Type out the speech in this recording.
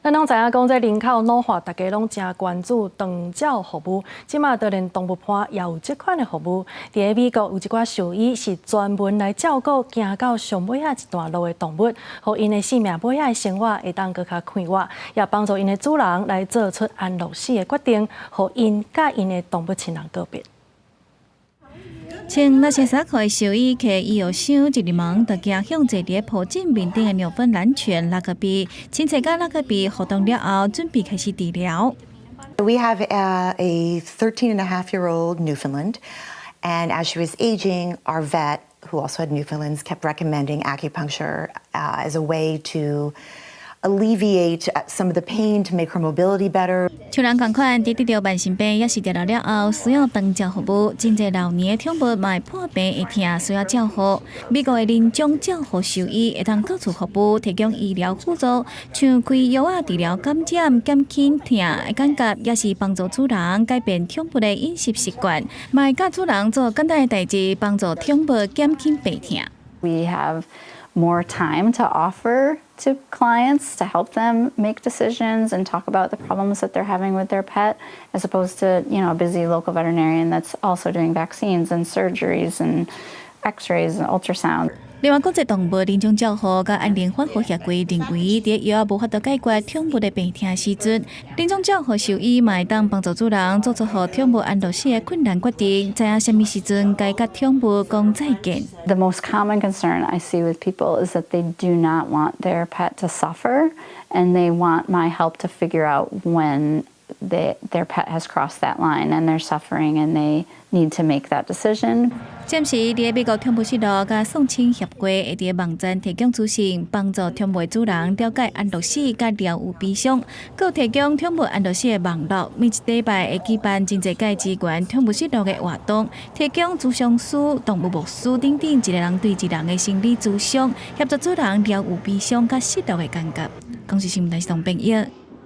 咱拢知影讲，这人口老化，大家拢真关注长照服务。即马就连动物园也有这款的服务。伫美国有一寡兽医是专门来照顾行到上尾仔一段路的动物，互因的性命尾仔的生活会当更较快活，也帮助因的主人来做出安乐死的决定，互因甲因的动物亲人告别。 穿那些衫裤的兽医，摕医药箱一入门，就行向坐伫抱枕面顶的牛粪蓝犬拉克比，亲切甲拉克比互动了后，准备开始治疗。We have a 13-and-a-half-year-old Newfoundland, and as she was aging, our vet, who also had Newfoundlands, kept recommending acupuncture as a way to alleviate some of the pain to make her mobility better. 像人共款，伫得到慢性病也是治疗了后，需要长照服务。真侪老年的宠物嘛会破病会痛，需要照护。美国的临终照护兽医会当到处服务，提供医疗辅助，像开药啊治疗感染、减轻痛的感觉，也是帮助主人改变宠物的饮食习惯，嘛会甲主人做简单的代志，帮助宠物减轻病痛。We have more time to offer to clients to help them make decisions and talk about the problems that they're having with their pet, as opposed to a busy local veterinarian that's also doing vaccines and surgeries and X-rays and ultrasound. 另外，国际动物临终照护甲安宁缓和协会认为，伫药无法度解决宠物的病痛时阵，临终照护兽医嘛会当帮助主人做出互宠物安乐死的困难决定，知影什么时阵该甲宠物讲再见。The most common concern I see with people is that they do not want their pet to suffer, and they want my help to figure out when their pet has crossed that line and they're suffering and they need to make that decision. 暂时，伫美国宠物失落甲送亲协会会伫网站提供资讯，帮助宠物主人了解安乐死甲疗愈悲伤，佮提供宠物安乐死的网络。每一礼拜会举办真侪届支援宠物失落的活动，提供咨商师、动物牧师等等，一个人对一人的心理咨商，协助主人疗愈悲伤甲失落的感觉。公司新闻台是童朋友。